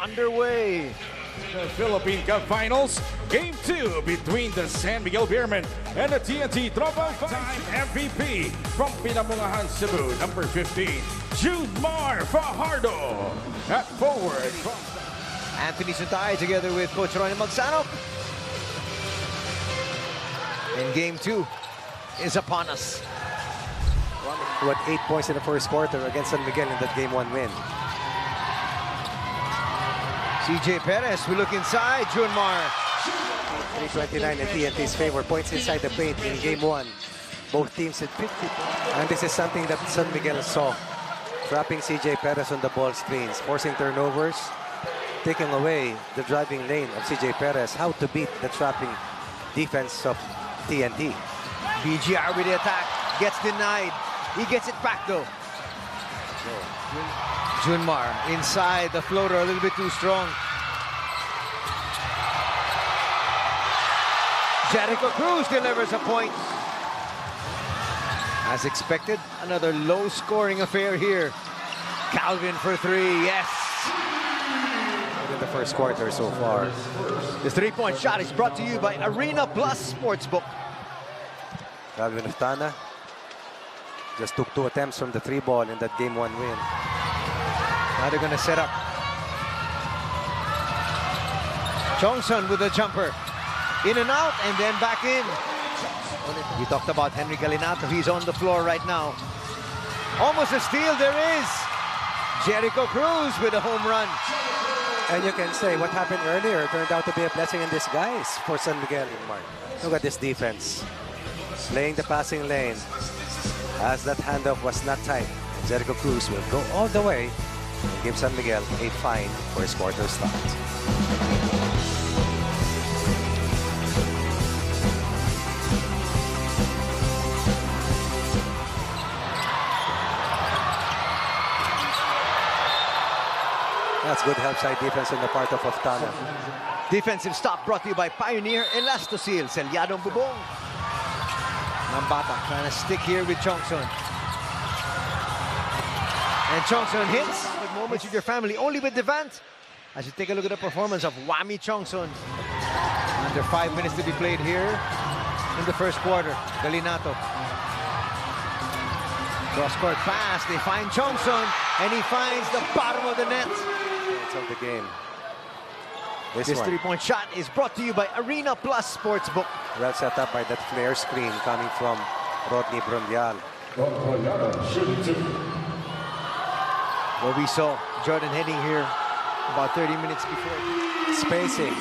underway. The Philippine Cup Finals, Game 2 between the San Miguel Beermen and the TNT Tropang time MVP from Pinamungahan, Cebu, number 15, Junmar Fajardo. At forward from Anthony Suntay together with Coach Ronnie Magsano. And Game 2 is upon us. Who had 8 points in the first quarter against San Miguel in that Game 1 win. CJ Perez will look inside. Junmar. 329 in TNT's favor. Points inside the paint in Game 1. Both teams had 50 points. And this is something that San Miguel saw. Trapping CJ Perez on the ball screens, forcing turnovers, taking away the driving lane of CJ Perez. How to beat the trapping defense of TNT. BGR with the attack. Gets denied. He gets it back though. Junmar inside the floater, a little bit too strong. Jericho Cruz delivers a point. As expected, another low-scoring affair here. Calvin for three, yes. In the first quarter so far. The three-point shot is brought to you by Arena Plus Sportsbook. Calvin Oftana just took 2 attempts from the 3-ball in that Game 1 win. Now they're going to set up. Chongson with a jumper. In and out, and then back in. We talked about Henry Galinato. He's on the floor right now. Almost a steal, there is. Jericho Cruz with a home run. And you can say what happened earlier turned out to be a blessing in disguise for San Miguel. Look at this defense. Playing the passing lane. As that handoff was not tight, Jericho Cruz will go all the way and give San Miguel a fine for his quarter start. That's good help side defense on the part of Oftana. Defensive stop brought to you by Pioneer Elastosil. Selyadong bubong. Nambata trying to stick here with Chongson. And Chongson hits. Good moments with your family, only with Devant. As you take a look at the performance of Wami Chongson. Under 5 minutes to be played here in the first quarter. Galinato. Cross-court pass. They find Chongson, and he finds the bottom of the net. Of the game. This three-point shot is brought to you by Arena Plus Sportsbook. Well set up by that flare screen coming from Rodney Brundial. Well, we saw Jordan heading here about 30 minutes before. Spacing.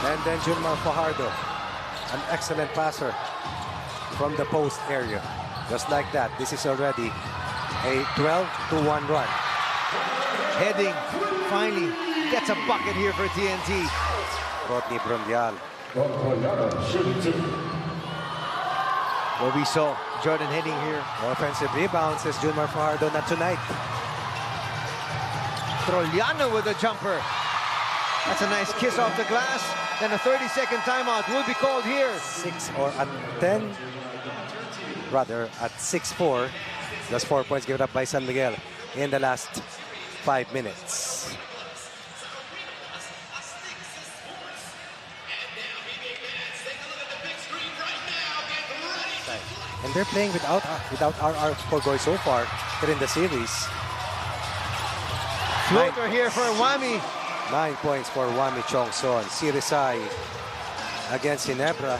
And then Junmar Fajardo, an excellent passer from the post area. Just like that, this is already a 12-1 run. Heading, finally gets a bucket here for TNT. Rodney Brundial. Well, we saw Jordan heading here. Offensive rebound, says Junmar Fajardo, not tonight. Troliano with a jumper. That's a nice kiss off the glass. Then a 30-second timeout will be called here. 6 or at 10, rather at 6-4. That's 4 points given up by San Miguel in the last 5 minutes. And they're playing without RR Pogoy so far. They're in the series. Floater here for Wami. 9 points for Wami Chongson. Sirisay against Ginebra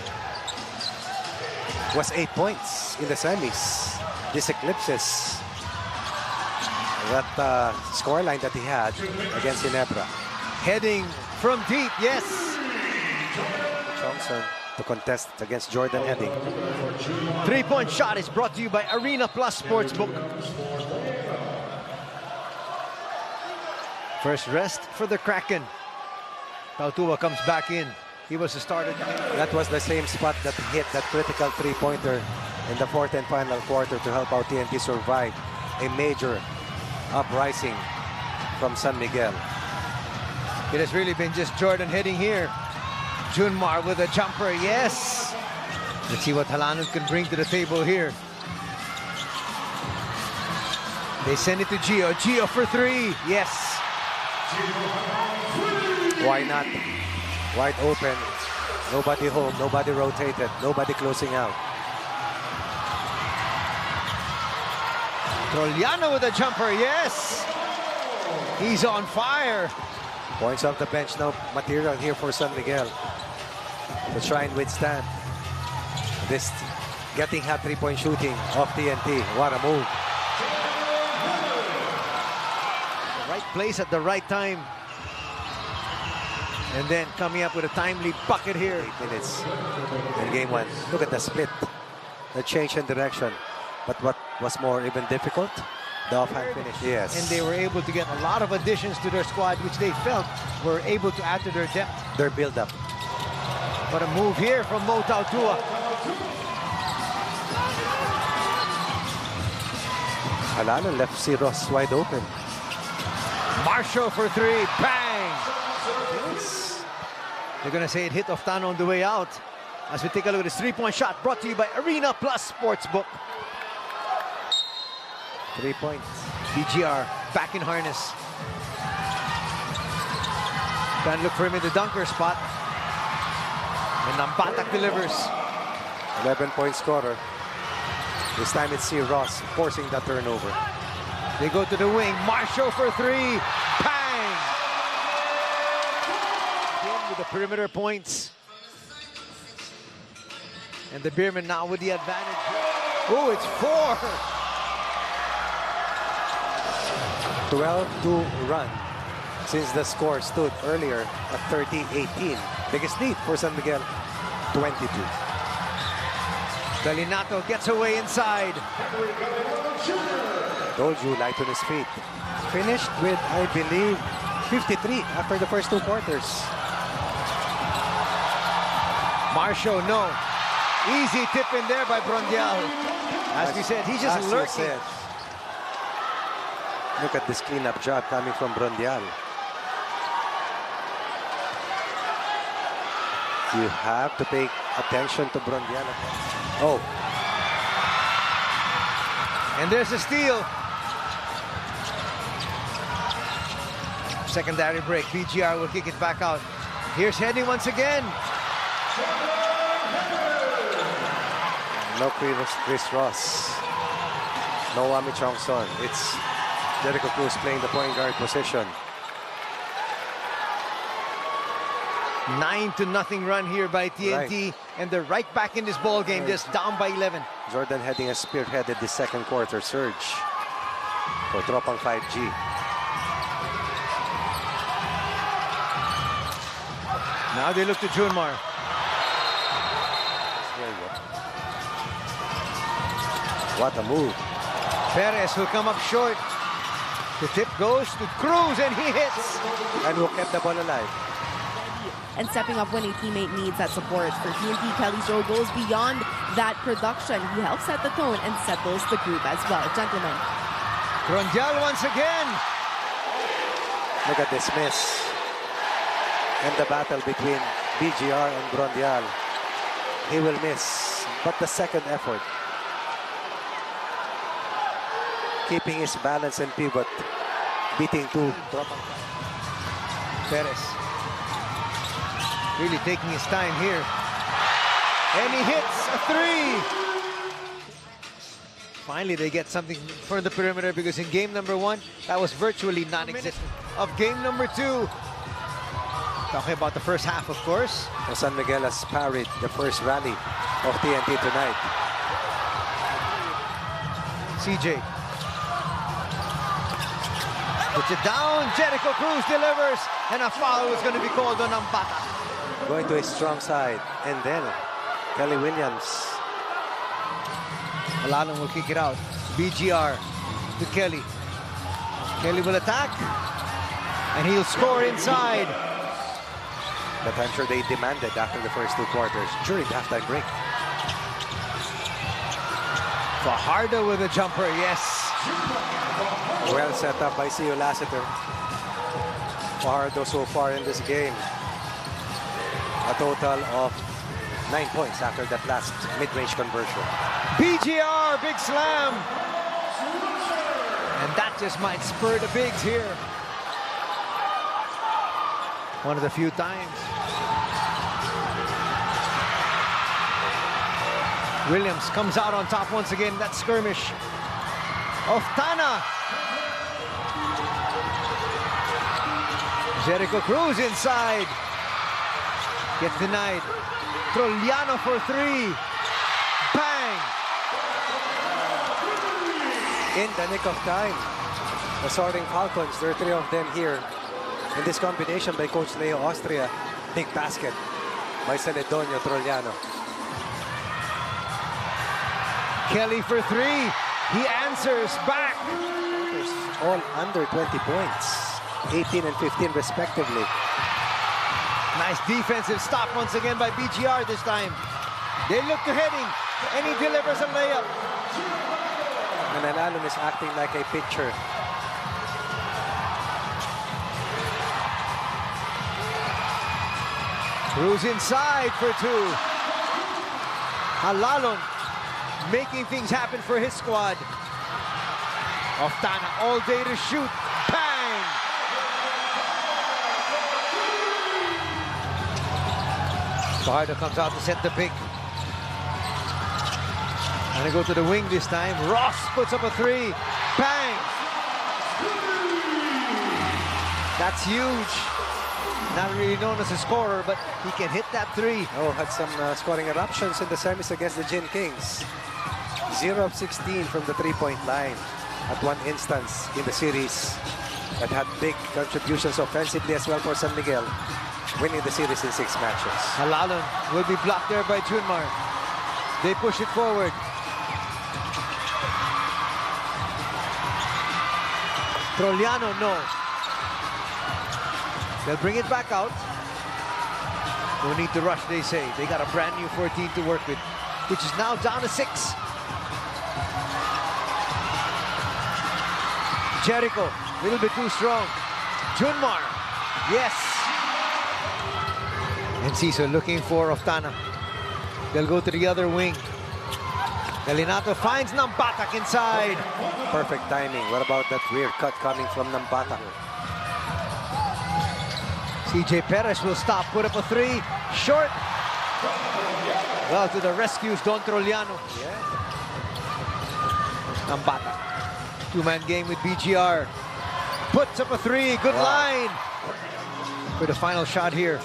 was 8 points in the semis. This eclipses that scoreline that he had against Ginebra. Heading from deep, yes. Chongson to contest against Jordan Heading. Three-point shot is brought to you by Arena Plus Sportsbook. First rest for the Kraken. Tautua comes back in. He was the starter. That was the same spot that hit that critical three-pointer in the fourth and final quarter to help out TNT survive a major uprising from San Miguel. It has really been just Jordan heading here. Junmar with a jumper, yes. Let's see what Halanut can bring to the table here. They send it to Gio. Gio for three, yes. Why not? Wide open. Nobody home. Nobody rotated. Nobody closing out. Trollano with a jumper, yes! He's on fire. Points off the bench now. Material here for San Miguel to try and withstand this getting hot three-point shooting off TNT. What a move. The right place at the right time. And then coming up with a timely bucket here. 8 minutes in game one. Look at the split. The change in direction. But what was more even difficult? The offhand finish. Yes. And they were able to get a lot of additions to their squad, which they felt were able to add to their depth. Their build-up. But a move here from Mo Tautua. Alana left si Ross wide open. Marshall for three. Bang! They're going to say it hit Oftano on the way out. As we take a look at this three-point shot brought to you by Arena Plus Sportsbook. 3 points. BGR back in harness. Trying to look for him in the dunker spot. And Nambatak delivers. 11-point scorer. This time it's C. Ross forcing that turnover. They go to the wing. Marshall for three. Bang! Again with the perimeter points. And the Beermen now with the advantage. Oh, it's 4. 12-2 run since the score stood earlier at 30-18. Biggest lead for San Miguel, 22. Galinato gets away inside. Told you, light on his feet. Finished with, I believe, 53 after the first 2 quarters. Marshall, no. Easy tip in there by Brondial. As we said, he's just lurking. Look at this cleanup job coming from Brondial. You have to pay attention to Brondial. Oh. And there's a steal. Secondary break. BGR will kick it back out. Here's Henny once again. No Chris Ross. No Wami Chongson. It's Jericho Cruz playing the point guard position. 9-0 run here by TNT. Right. And they're right back in this ball game, just down by 11. Jordan Heading has spearheaded the second quarter surge for Tropang 5G. Now they look to Junmar. What a move. Perez will come up short. The tip goes to Cruz and he hits. And who kept the ball alive. And stepping up when a teammate needs that support. For TNT, Kelly's role goes beyond that production. He helps set the tone and settles the group as well. Gentlemen. Brondial once again. Look at this miss. And the battle between BGR and Brondial. He will miss. But the second effort. Keeping his balance and pivot. Beating 2. Perez. Really taking his time here. And he hits a three. Finally, they get something for the perimeter because in game number 1, that was virtually non-existent. Of game number 2, talking about the first half, of course. And San Miguel has parried the first rally of TNT tonight. CJ. Puts it down. Jericho Cruz delivers. And a foul was going to be called on Ambata. Going to his strong side. And then Kelly Williams. Alanong will kick it out. BGR to Kelly. Kelly will attack. And he'll score inside. But I'm sure they demanded after the first 2 quarters during the halftime break. Fajardo with a jumper, yes. Well set up by Sio Lassiter. Fajardo so far in this game. A total of 9 points after that last mid-range conversion. BGR, big slam. And that just might spur the bigs here. One of the few times. Williams comes out on top once again. That skirmish. Oftana. Jericho Cruz inside. Gets denied. Trollano for three. Bang! In the nick of time. The Soaring Falcons, there are three of them here. In this combination by Coach Leo Austria. Big basket by Celedonio Trollano. Kelly for three. He answers back. All under 20 points. 18 and 15 respectively. Nice defensive stop once again by BGR this time. They look to heading, and he delivers a layup. And Alalum is acting like a pitcher. Cruz inside for two. Halalon making things happen for his squad. Oftana all day to shoot. Bang! Fajardo comes out to set the pick. Gonna go to the wing this time. Ross puts up a three. Bang! That's huge. Not really known as a scorer, but he can hit that three. Oh, had some scoring eruptions in the semis against the Gin Kings. 0 of 16 from the three-point line at one instance in the series. That had big contributions offensively as well for San Miguel, winning the series in 6 matches. Halalon will be blocked there by Junmar. They push it forward. Trollano, no. They'll bring it back out. No need to rush, they say. They got a brand new 14 to work with, which is now down to 6. Jericho, a little bit too strong. Junmar, yes. And Ciso looking for Oftana. They'll go to the other wing. Galinato finds Nambatak inside. Perfect timing. What about that weird cut coming from Nambatak? CJ Perez will stop, put up a three. Short. Well, to the rescues, Don Trollano. Yeah. Nambatak. Two-man game with BGR. Puts up a three. Good line. For the final shot here.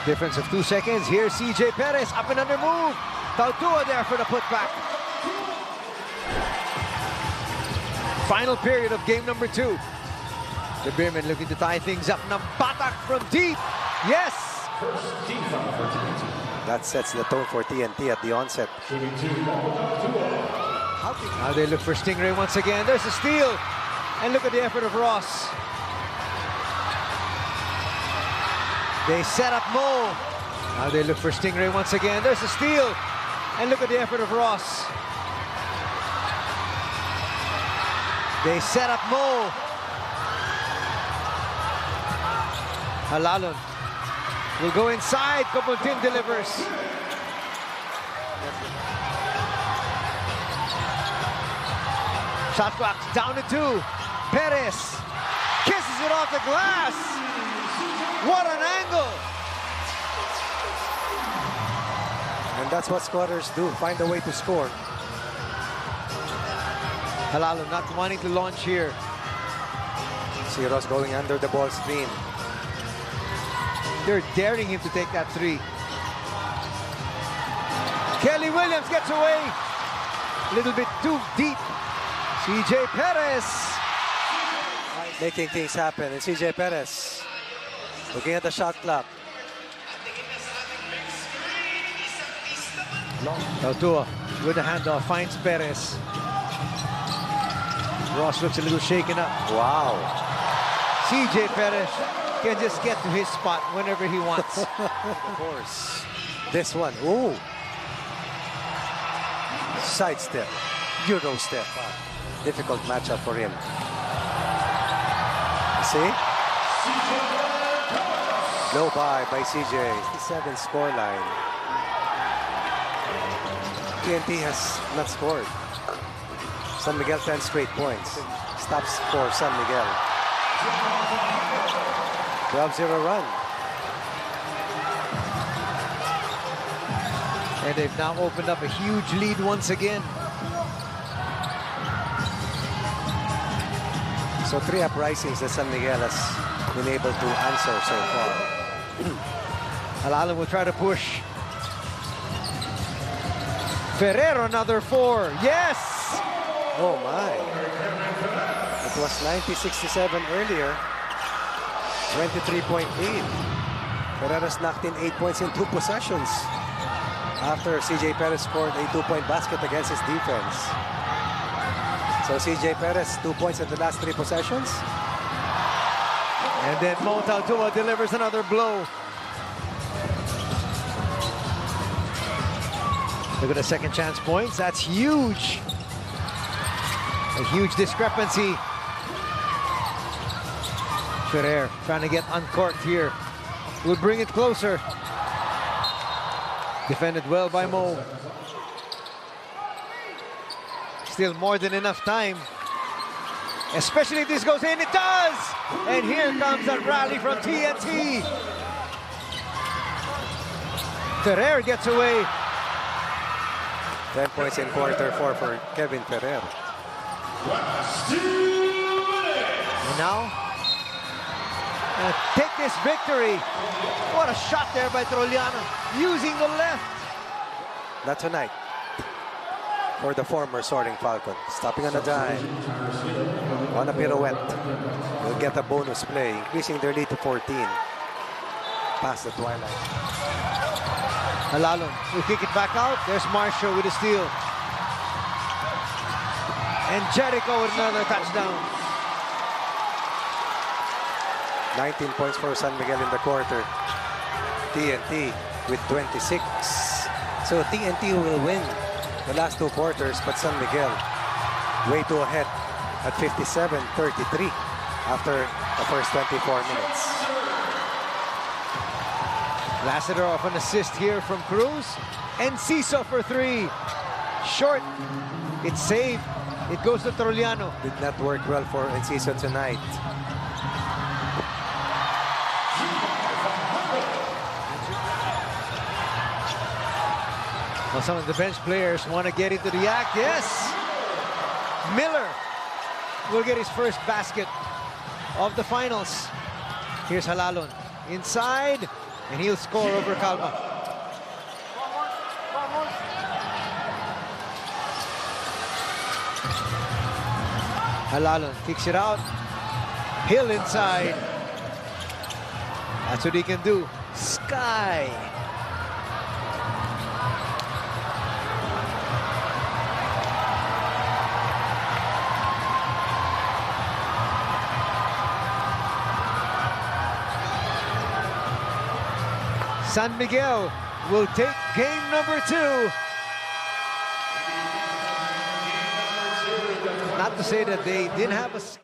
Difference of 2 seconds. Here's CJ Perez. Up and under move. Tautua there for the putback. Final period of game number 2. The Beermen looking to tie things up. Nambatak from deep. Yes. That sets the tone for TNT at the onset. Now they look for Stingray once again. There's a steal. And look at the effort of Ross. They set up Mo. Now they look for Stingray once again. There's a steal. And look at the effort of Ross. They set up Mo. Halalon will go inside. Copontin delivers. Shot clock down to 2. Perez kisses it off the glass. What an angle. And that's what scorers do, find a way to score. Halalon not wanting to launch here. See Ross going under the ball screen. They're daring him to take that three. Kelly Williams gets away. A little bit too deep. CJ Perez. Making things happen. And CJ Perez looking at the shot clock. Tautua with the handoff finds Perez. Ross looks a little shaken up. Wow. CJ Perez can just get to his spot whenever he wants. Of course. This one. Ooh. Sidestep. Euro step. Difficult matchup for him. See? Low by CJ. 7 scoreline. TNT has not scored. San Miguel 10 straight points. Stops for San Miguel. 12-0 run. And they've now opened up a huge lead once again. So 3 uprisings that San Miguel has been able to answer so far. Alala will try to push. Ferrer, another 4. Yes! Oh my. It was 90-67 earlier. 23.8. Ferreras knocked in 8 points in 2 possessions after CJ Perez scored a 2-point basket against his defense. So CJ Perez, 2 points in the last 3 possessions. And then Montaltua delivers another blow. Look at the second chance points. That's huge. A huge discrepancy. Ferrer trying to get uncorked here. Will bring it closer. Defended well by Mo. Still more than enough time. Especially if this goes in. It does! And here comes a rally from TNT. Ferrer gets away. 10 points in quarter 4 for Kevin Ferrer. And now, take this victory. What a shot there by Troliano, using the left. Not tonight. For the former Soaring Falcon. Stopping on a dime. On a pirouette. Will get a bonus play, increasing their lead to 14. Past the twilight. Alalon will kick it back out. There's Marshall with a steal. And Jericho with another touchdown. 19 points for San Miguel in the quarter. TNT with 26. So TNT will win the last 2 quarters, but San Miguel way too ahead at 57-33 after the first 24 minutes. Lassiter off an assist here from Cruz. And Ciso for 3. Short. It's saved. It goes to Troliano. Did not work well for Enciso tonight. Well, some of the bench players want to get into the act. Yes! Miller will get his first basket of the finals. Here's Halalon inside, and he'll score over Calma. Halalon kicks it out. Hill inside. That's what he can do. Sky. San Miguel will take game number 2. Not to say that they didn't have a...